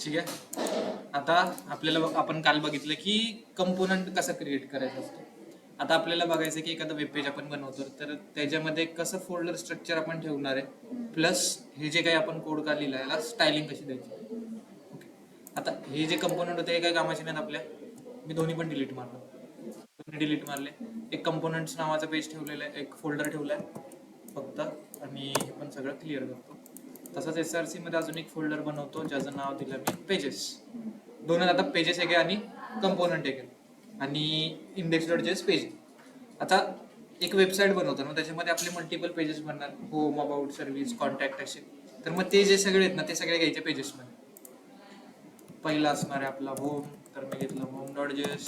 ठीक आहे. आता आपल्याला आपण काल बघितलं की कंपोनंट कसा क्रिएट करायचा असतो. आता आपल्याला बघायचं की एखादं वेब पेज आपण बनवतो तर त्याच्यामध्ये कसं फोल्डर स्ट्रक्चर आपण ठेवणार आहे, प्लस हे जे काही आपण कोड का लिहिला याला स्टायलिंग कशी द्यायची. ओके. आता हे जे कंपोनंट होते हे काही कामाचे नाहीत आपल्या. मी दोन्ही पण डिलीट मारलं. डिलीट मारले. एक कंपोनंट्स नावाचा पेज ठेवलेला आहे, एक फोल्डर ठेवलाय फक्त, आणि हे पण सगळं क्लिअर करतो. तसंच SRC मध्ये अजून एक फोल्डर बनवतो ज्याचं नाव दिलं मी पेजेस. दोन आता पेजेस एक आहे आणि कंपोनंट एक आहे, आणि index.js पेज. आता एक वेबसाईट बनवतो ना, त्याच्यामध्ये आपले मल्टिपल पेजेस बनणार, होम, अबाउट, सर्व्हिस, कॉन्टॅक्ट असे. तर मग ते जे सगळे आहेत ना ते सगळे घ्यायचे पेजेसमध्ये. पहिला असणार आहे आपला होम, तर मी घेतलं home.js.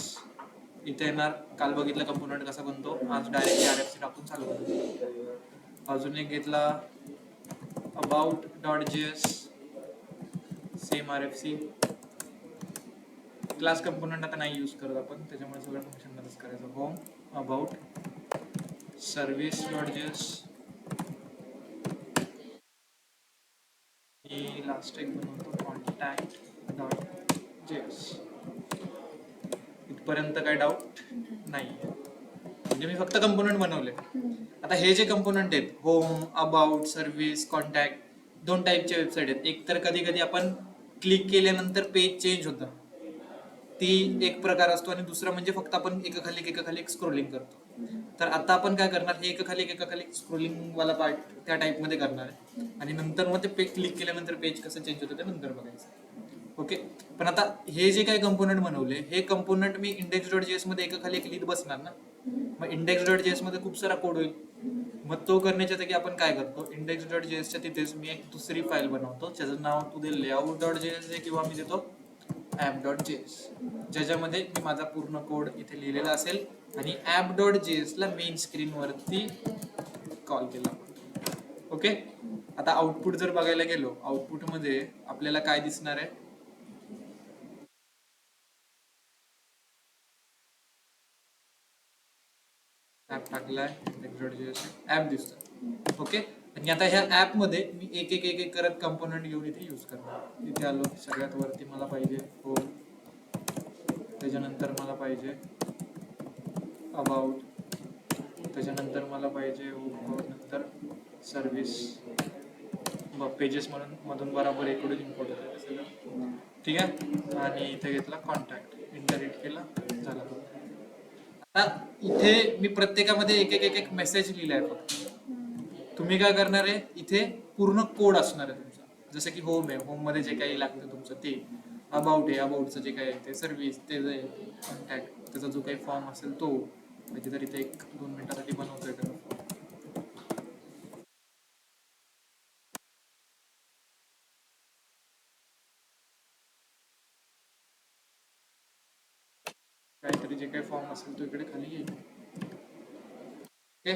इथे येणार, काल बघितलं कंपोनंट कसा बनतो, आज डायरेक्टली RFC टाकून चालू करतो. अजून एक घेतला about.js, same RFC. Class component आता नाही यूज करत आपण, त्याच्यामुळे सगळं फंक्शन मध्येच करायचं. होम, अबाउट, सर्व्हिस.js, ही लास्ट एक बनवतो कॉन्टॅक्ट.js. इथपर्यंत काय डाऊट नाही, म्हणजे मी फक्त कंपोनंट बनवले. आता हे जे कंपोनंट आहेत, होम, अबाउट, सर्व्हिस, कॉन्टॅक्ट, दोन टाईपचे वेबसाईट आहेत. एक तर कधी कधी आपण क्लिक केल्यानंतर पेज चेंज होतं, ती एक प्रकार असतो, आणि दुसरा म्हणजे फक्त आपण एकाखाली एक स्क्रोलिंग करतो. तर आता आपण काय करणार, हे एकाखाली स्क्रोलिंग वाला पार्ट त्या टाइप मध्ये करणार आहे, आणि नंतर मग ते पेज क्लिक केल्यानंतर पेज कसं चेंज होतं ते नंतर बघायचं. ओके. पण आता हे जे काही कंपोनंट बनवले, हे कंपोनंट मी index.js मध्ये एकाखाली एक लिहित बसणार ना. मग index.js मध्ये खूप सारा कोड होईल. मग तो करण्याच्या जागी आपण काय करतो, index.jsच्या तिथेच मी एक दुसरी फाईल बनवतो ज्याचं नाव तू दे layout.js आहे, किंवा मी देतो app.js, ज्याच्यामध्ये मी माझा पूर्ण कोड इथे लिहिलेला असेल, आणि app.js ला मेन स्क्रीन वरती कॉल केला. ओके. आता आउटपुट जर बघायला गेलो, आउटपुट मध्ये आपल्याला काय दिसणार आहे, ऍप टाकलाय, ऍप दिसतो. ओके. आणि आता ह्या ऍप मध्ये मी एक एक करत कंपोनंट घेऊन इथे यूज करणार. इथे आलो, सगळ्यात वरती मला पाहिजे होम, त्याच्यानंतर मला पाहिजे अबाउट, त्याच्यानंतर मला पाहिजे नंतर सर्व्हिस, पेजेस मधून बराबर इकडून इम्पोर्ट होतं सगळं. ठीक आहे. आणि इथे घेतला कॉन्टॅक्ट, इंटरनेट केला, झाला. आता इथे मी प्रत्येकामध्ये एक मेसेज लिहिलाय फक्त. तुम्ही काय करणार आहे, इथे पूर्ण कोड असणार आहे तुमचा. जसं की होम आहे, होम मध्ये जे काही लागतं तुमचं ते, अबाउट आहे, अबाउटचं जे काही आहे ते, सर्व्हिस ते, कॉन्टॅक्ट त्याचा जो काही फॉर्म असेल तो. म्हणजे तर इथे 1-2 मिनिटासाठी बनवतोय त्याचा फॉर्म. काहीतरी जे काही फॉर्म असेल तो इकडे खाली येईल. ओके.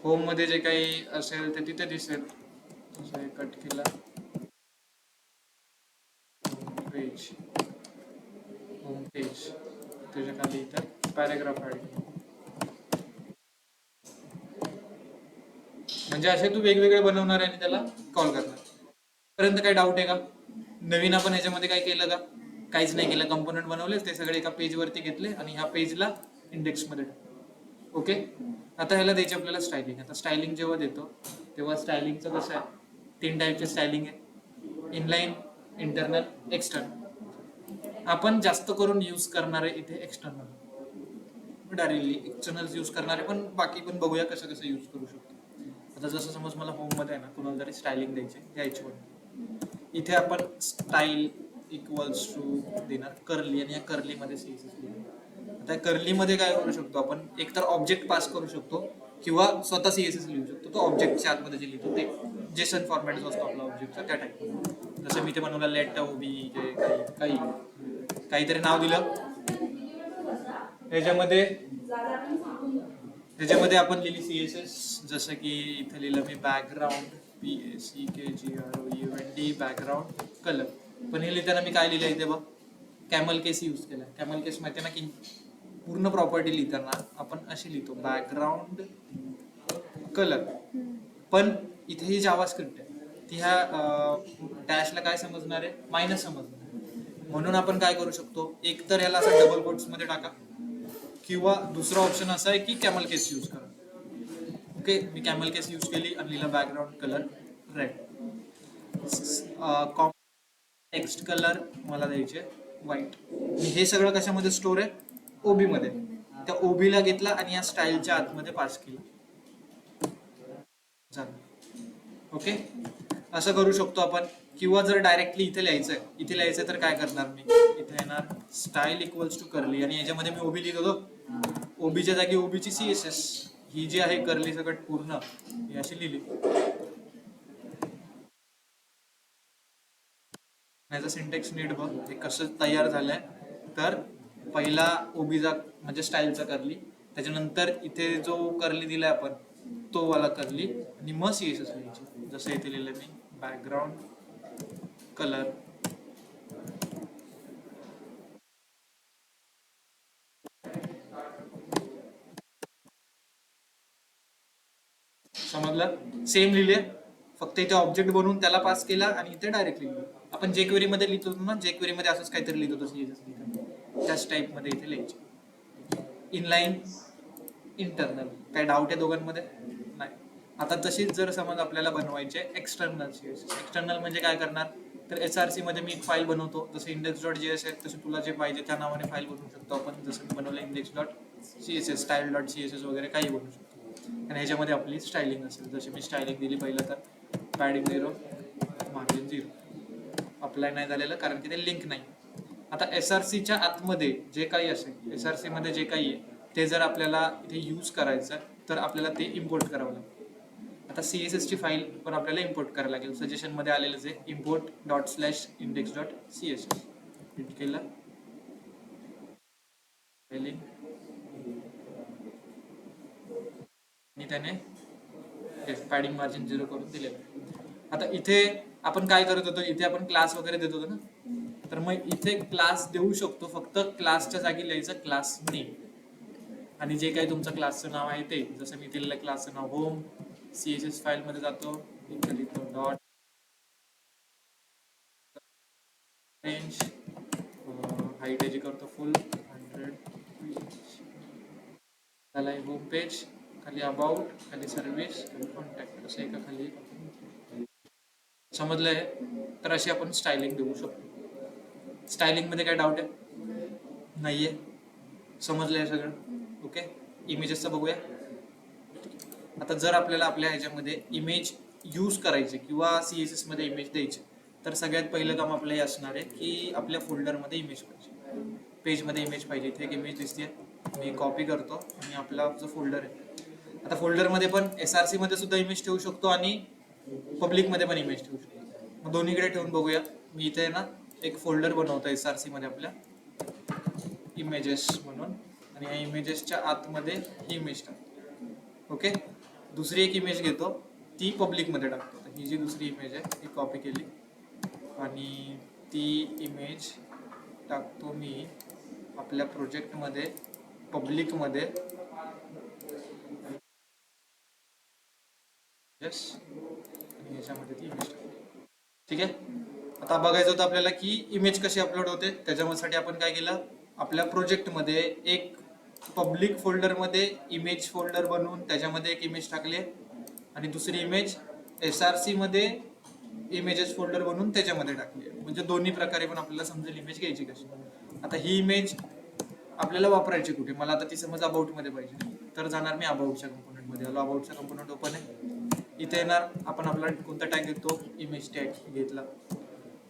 होम मध्ये जे काही असेल ते तिथे दिसेल. तसं कट केला, पेज, होम पेज, त्याच्या खाली इथं पॅराग्राफ ऍड. म्हणजे असे तू वेगवेगळे बनवणार आहे आणि त्याला कॉल करणार. पर्यंत काही डाऊट आहे का? नवीन आपण ह्याच्यामध्ये काय केलं का? काहीच नाही केलं. कंपोनंट बनवले, ते सगळे एका पेज वरती घेतले आणि ह्या पेजला इंडेक्स मध्ये. ओके. आता ह्याला द्यायची आपल्याला स्टायलिंग. आता स्टायलिंग जेव्हा देतो तेव्हा स्टायलिंगचं कसं आहे, 3 टाईपचे स्टायलिंग आहे, इनलाईन, इंटरनल, एक्सटर्नल. आपण जास्त करून यूज करणार आहे इथे एक्सटर्नल, डायरेक्टली एक्सटर्नल यूज करणार आहे, पण बाकी पण बघूया कसं कसं यूज करू शकतो. आता जसं समज मला होम मध्ये आहे ना, कुणाला तरी स्टायलिंग द्यायची म्हणून, इथे आपण स्टाईल इक्वल्स टू देणार कर्ली, आणि या कर्ली मध्ये CSS लिहिणार. आता कर्ली मध्ये काय करू शकतो आपण, एकतर ऑब्जेक्ट पास करू शकतो किंवा स्वतः CSS लिहू शकतो. तो ऑब्जेक्टच्या आतमध्ये जे लिहितो ते जेसन फॉर्मॅट जो असतो आपला ऑब्जेक्टचा त्या टाईप. जसं मी ते बनवलं लेट ओबी, काही काहीतरी नाव दिलं, त्याच्यामध्ये आपण लिहिली CSS. जसं की इथे लिहिलं मी बॅकग्राऊंड, BACKGROUND, बॅकग्राऊंड कलर. पण हे लिहिताना मी काय लिहिलं इथे बघ, कॅमल केस यूज केला. कॅमल केस माहिती आहे ना, की पूर्ण प्रॉपर्टी लिहिताना आपण अशी लिहितो बॅकग्राऊंड कलर. पण इथे ही जावास्क्रिप्ट आहे, ती ह्या डॅशला काय समजणार आहे, मायनस समजणार. म्हणून आपण काय करू शकतो, एक तर याला असं डबल कोट्स मध्ये टाका, किंवा दुसरा ऑप्शन असा आहे की कॅमल केस यूज करा. ओके, मी कॅमल केस यूज केली आणि लिहिला background colour red. Text colour मला द्यायचे व्हाईट. हे सगळं कशामध्ये स्टोर आहे, ओबी मध्ये. त्या ओबीला घेतला आणि या स्टाईलच्या आतमध्ये पास केला. ओके, असं करू शकतो आपण. किंवा जर डायरेक्टली इथे लिहायचंय तर काय करणार मी, इथे येणार स्टाईल इक्वल्स टू करली आणि याच्यामध्ये मी ओबी लिहित होतो, ओबीच्या जागी ओबीची सीएसएस ही जी आहे करली सकट पूर्ण ही अशी लिहिली. याचा सिंटेक्स नीट बघ, हे कसं तयार झालंय. तर पहिला ओबीचा म्हणजे स्टाईलचा करली, त्याच्यानंतर इथे जो करली दिलाय आपण तो वाला करली, आणि मग सीएसएस लिहायची. जसं इथे लिहिलंय मी बॅकग्राऊंड कलर. समजलं, सेम लिहिले, फक्त इथे ऑब्जेक्ट बनवून त्याला पास केला आणि इथे डायरेक्टली लिहिलं. आपण जे क्वेरी मध्ये लिहितो ना, जे क्वेरी मध्ये असंच काहीतरी लिहितो तसं लिहितो, त्याच टाईप मध्ये इथे लिहायचे. इनलाईन इंटरनल, काय डाऊट आहे दोघांमध्ये? नाही. आता तशीच जर समज आपल्याला बनवायचे एक्सटर्नल सीएसएस. एक्सटर्नल म्हणजे काय करणार, तर एसआरसी मध्ये मी एक फाईल बनवतो, जसं इंडेक्स डॉट जीएस आहे तसं तुला जे पाहिजे त्या नावाने फाईल बनवू शकतो आपण. जसं मी बनवलं index dot CSS, style dot CSS वगैरे काही बनवू शकतो. आणि ह्याच्यामध्ये आपली स्टायलिंग असेल, जशी मी स्टायलिंग दिली पहिलं, तर पॅडिंग 0, मार्जिन 0. अप्लाय नाही झालेलं कारण की ते लिंक नाही. आता एसआरसीच्या आतमध्ये जे काही असेल, एसआरसी मध्ये जे काही आहे ते जर आपल्याला इथे यूज करायचं तर आपल्याला ते इम्पोर्ट करावं लागतं. आता सीएसएस ची फाईल पण आपल्याला इम्पोर्ट करायला लागेल. सजेशन मध्ये आलेलंच आहे, import dot slash index dot CSS. Hit केलं, आणि त्याने पॅडिंग मार्जिन 0 करून दिले. आता इथे आपण काय करत होतो, इथे आपण क्लास वगैरे देत होतो ना, तर मग इथे क्लास देऊ शकतो, फक्त क्लासच्या जागी लिहायचं क्लास नेम, आणि जे काही तुमचं क्लासचं नाव आहे ते. जसं मी दिलेलं क्लासचं नाव होम, सीएसएस फाईल मध्ये जातो, इथे लिहितो डॉट रेंज, हाईट याची करतो फुल 100, त्याला होम पेज, खाली अबाउट, खाली सर्व्हिस, खाली कॉन्टॅक्ट, असं एका खाली. समजलंय? तर अशी आपण स्टायलिंग देऊ शकतो. स्टायलिंग मध्ये काय डाऊट आहे? नाहीये, समजलंय सगळं? ओके, इमेजेसचं बघूया. आता जर आपल्याला आपल्या ह्याच्यामध्ये इमेज यूज करायचे किंवा सीएसएस मध्ये इमेज द्यायचे, तर सगळ्यात पहिलं काम आपलं हे असणार आहे की आपल्या फोल्डरमध्ये इमेज पाहिजे, पेजमध्ये इमेज पाहिजे. इथे एक इमेज दिसते, मी कॉपी करतो आणि आपला जो फोल्डर आहे, आता फोल्डरमध्ये पण एसआरसी मध्ये सुद्धा इमेज ठेवू शकतो आणि पब्लिक मध्ये पण इमेज ठेवू शकतो. मग दोन्हीकडे ठेवून बघूया. मी इथे ना एक फोल्डर बनवतो एसआरसी मध्ये आपल्या, इमेजेस म्हणून, आणि या इमेजेसच्या आतमध्ये ही इमेज टाकतो. ओके, दुसरी एक इमेज घेतो, ती पब्लिक मध्ये टाकतो. ही जी दुसरी इमेज आहे ती कॉपी केली आणि ती इमेज टाकतो मी आपल्या प्रोजेक्ट मध्ये पब्लिक मध्ये. यस, आणि याच्यामध्ये ती इमेज टाकतो. ठीक आहे, आता बघायचं होतं आपल्याला की इमेज कशी अपलोड होते. त्याच्यासाठी आपण काय केलं, आपल्या प्रोजेक्ट मध्ये एक पब्लिक फोल्डर मध्ये इमेज फोल्डर बनवून त्याच्यामध्ये एक इमेज टाकली, आणि दुसरी इमेज एसआरसी मध्ये इमेजेस फोल्डर बनवून त्याच्यामध्ये टाकली. म्हणजे दोन्ही प्रकारे पण आपल्याला समजेल इमेज घ्यायची कशी. आता ही इमेज आपल्याला वापरायची कुठे, मला आता ती समज अबाउट मध्ये पाहिजे, तर जाणार मी अबाउटच्या कंपोनंट मध्ये. आलो, अबाउटचा कंपोनंट ओपन आहे, इथे येणार, आपण आपला कोणता टॅग घेतो, इमेज टॅग घेतला.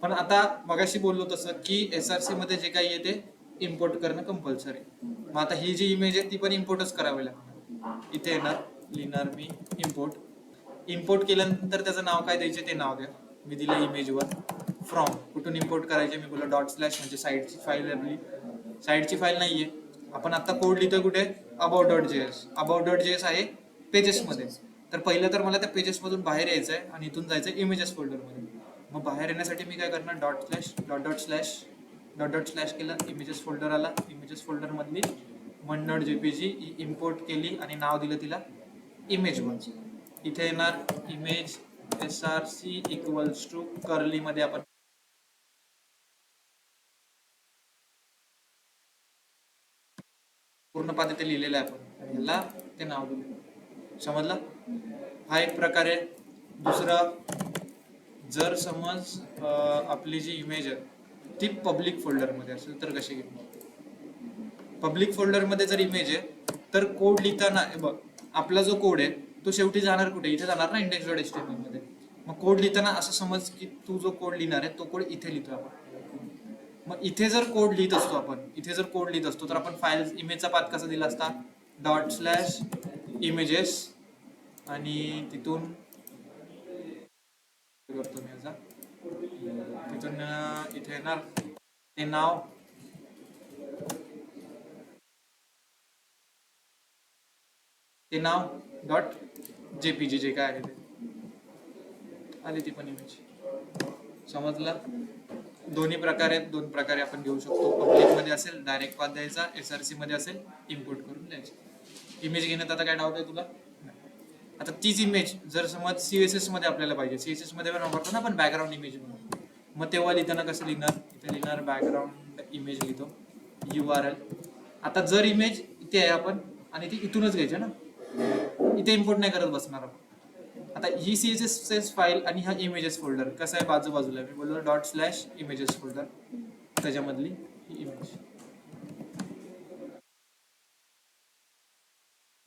पण आता मगाशी बोललो तसं की एसआरसी मध्ये जे काही आहे ते इम्पोर्ट करणं कंपल्सरी. मग आता ही जी इमेज आहे ती पण इम्पोर्टच करावी लागणार. इथे येणार, लिहिणार मी इम्पोर्ट. इम्पोर्ट केल्यानंतर त्याचं नाव काय द्यायचे ते नाव द्या. मी दिलं इमेजवर. फ्रॉम, कुठून इम्पोर्ट करायचे मी बोललो डॉट स्लॅश, म्हणजे साईडची फाईल आपली. साईडची फाईल नाहीये, आपण आता कोड लिहितोय कुठे, about dot JS. About dot JS आहे पेजेस मध्ये. तर पहिलं तर मला त्या पेजेस मधून बाहेर यायचंय आणि इथून जायचंय इमेजेस फोल्डर मध्ये. मग बाहेर येण्यासाठी मी काय करणार, dot slash dot dot slash dot dot slash केला, इमेजेस फोल्डर आला, इमेजेस फोल्डर मधली one.jpg इम्पोर्ट केली आणि नाव दिलं तिला इमेज1. इथे येणार image SRC equals to curly मध्ये आपण पूर्ण पात इथे लिहिलेलं आहे आपण, आणि ह्याला ते नाव दिले. समजला? हा एक प्रकार आहे. दुसरा, जर समज आपली जी इमेज आहे ती पब्लिक फोल्डरमध्ये असेल तर कशी घेणार? पब्लिक फोल्डरमध्ये जर इमेज आहे तर कोड लिहिताना बघ, आपला जो कोड आहे तो शेवटी जाणार कुठे? इथे जाणार ना, index.html मध्ये. मग कोड लिहिताना असं समज की तू जो कोड लिहिणार आहे तो कोड इथे लिहितो आपण. मग इथे जर कोड लिहित असतो आपण, इथे जर कोड लिहित असतो तर आपण फाईल इमेजचा पाथ कसा दिला असता? ./images, आणि तिथून करतो मी याचा, तिथून इथे येणार ते नाव, .jpg जे काय आहे ते आली ती पण इमेज. समजलं? दोन्ही प्रकारे, दोन प्रकारे आपण घेऊ शकतो. पब्लिक मध्ये असेल डायरेक्ट पाथ द्यायचा, SRC मध्ये असेल इम्पोर्ट करून द्यायचं. इमेज घेण्यात आता काय डाऊट आहे तुला? आता तीच इमेज जर समज CSS मध्ये आपल्याला पाहिजे, CSS मध्ये पण वापरतो ना आपण बॅकग्राऊंड इमेज म्हणून, मग तेव्हा लिहिताना कसं लिहिणार? इथे लिहिणार बॅकग्राऊंड इमेज लिहितो, URL. आता जर इमेज इथे आहे आपण आणि ती इथूनच घ्यायची ना, इथे इम्पोर्ट नाही करत बसणार आपण. आता ही CSS फाईल आणि हा इमेजेस फोल्डर कसं आहे बाजूबाजूला, मी बोललो ./images फोल्डर, त्याच्यामधली ही इमेज.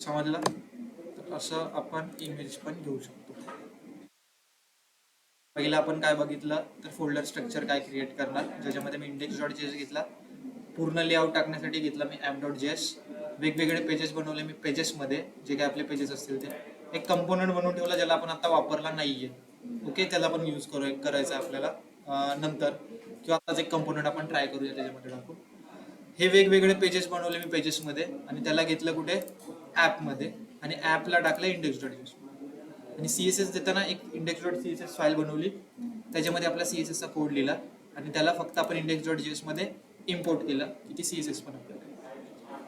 समजला? तर असं आपण इमेज पण घेऊ शकतो. पहिला आपण काय बघितलं तर फोल्डर स्ट्रक्चर काय क्रिएट करणार, ज्याच्यामध्ये मी index.js घेतला, पूर्ण लेआउट टाकण्यासाठी घेतला मी app.js, वेगवेगळे पेजेस बनवले मी पेजेसमध्ये, जे काय आपले पेजेस असतील ते, एक कंपोनंट बनवून ठेवला ज्याला आपण आता वापरला नाहीये. ओके, त्याला पण यूज करायचं आहे आपल्याला नंतर, किंवा आताच एक कंपोनंट आपण ट्राय करूया त्याच्यामध्ये टाकून. हे वेगवेगळे पेजेस बनवले मी पेजेसमध्ये, आणि त्याला घेतलं कुठे? ॲपमध्ये, आणि ॲपला टाकलं index.js. आणि CSS देताना एक index.css फाईल बनवली, त्याच्यामध्ये आपला CSS चा कोड लिहिला, आणि त्याला फक्त आपण index.js मध्ये इम्पोर्ट केलं की ती CSS पण आपल्याला.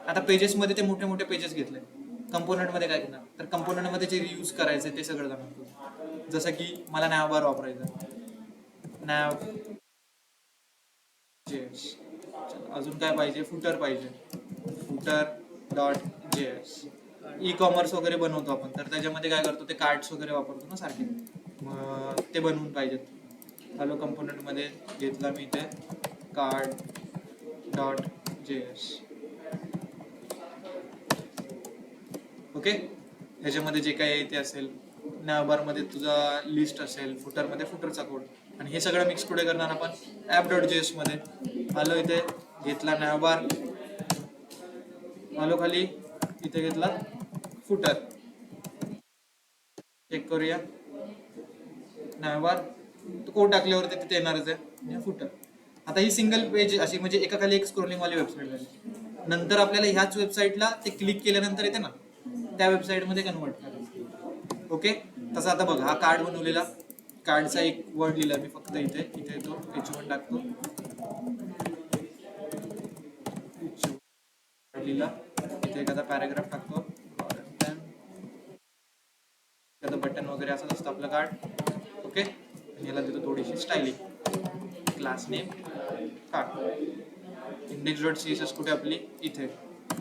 आता पेजेस मध्ये ते मोठे मोठे पेजेस घेतले, कंपोनंट मध्ये काय घेणार? तर कंपोनंट मध्ये जे यूज करायचं ते सगळं जाणार. जसं की मला nav बार वापरायचं, nav JS. अजून काय पाहिजे? फुटर पाहिजे, footer.js. ई-कॉमर्स वगैरे बनवतो आपण, तर त्याच्यामध्ये काय करतो? ते कार्ड्स वगैरे वापरतो ना सारखे, मग ते बनवून पाहिजेत. हॅलो कंपोनंट मध्ये घेतला मी ते card.js. ओके, ह्याच्यामध्ये जे काही ते असेल, nav मध्ये तुझा लिस्ट असेल, फुटर मध्ये फुटरचा कोड, आणि हे सगळं मिक्स कुठे करणार आपण? app.js मध्ये. आलो इथे, घेतला nav, आलो खाली, इथे घेतला फुटर. चेक करूया, nav कोड टाकल्यावरती तिथे येणारच आहे फुटर. आता ही सिंगल पेज अशी, म्हणजे एका खाली एक स्क्रोलिंग वाली वेबसाईट झाली. नंतर आपल्याला ह्याच वेबसाईटला ते क्लिक केल्यानंतर येते ना, त्या वेबसाईट मध्ये कन्वर्ट करायचं. ओके, तसं आता बघ, हा कार्ड बनवलेला, कार्डचा एक वर्ड लिहिला मी फक्त इथे, इथे येतो H1 टाकतो, लिहिला, इथे एखादा पॅराग्राफ टाकतो, एखादं बटन वगैरे असंच असतं आपलं कार्ड. ओके, याला देतो थोडीशी styling, class name card, index.css कुठे आपली? इथे.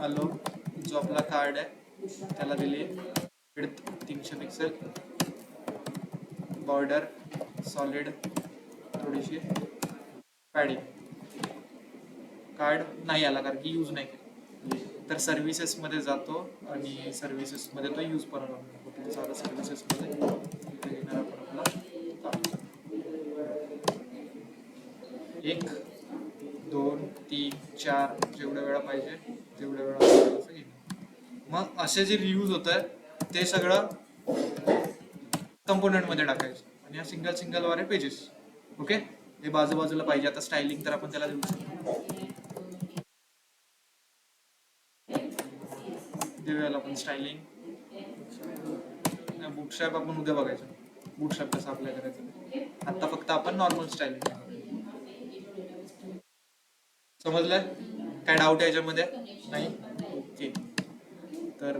आलो, जो आपला कार्ड आहे त्याला दिली विड्थ 300 पिक्सेल, बॉर्डर सॉलिड, थोडीशी पॅडिंग. कार्ड नाही आला कारण की यूज नाही केलं, तर सर्व्हिसेस मध्ये जातो आणि सर्व्हिसेस मध्ये तो यूज पण होतो. सर्व्हिसेस मध्ये घेणार आपण आपला 1 2 3 4 जेवढ्या वेळा पाहिजे तेवढ्या वेळा असं घेणार. मग असे जे रिव्ह्यूज होत आहे ते सगळं कंपोनंट मध्ये टाकायचं, आणि हा सिंगल सिंगल वाले पेजेस. ओके, हे बाजूबाजूला पाहिजे. आता स्टायलिंग तर आपण त्याला देऊ शकतो, देऊयाला आपण स्टायलिंग. बुटस्ट्रॅप आपण उद्या बघायचं, बुटस्ट्रॅप कसं अप्लाय करायचं. आता फक्त आपण नॉर्मल स्टायलिंग. समजलंय? काय डाऊट आहे याच्यामध्ये? नाही? ओके, तर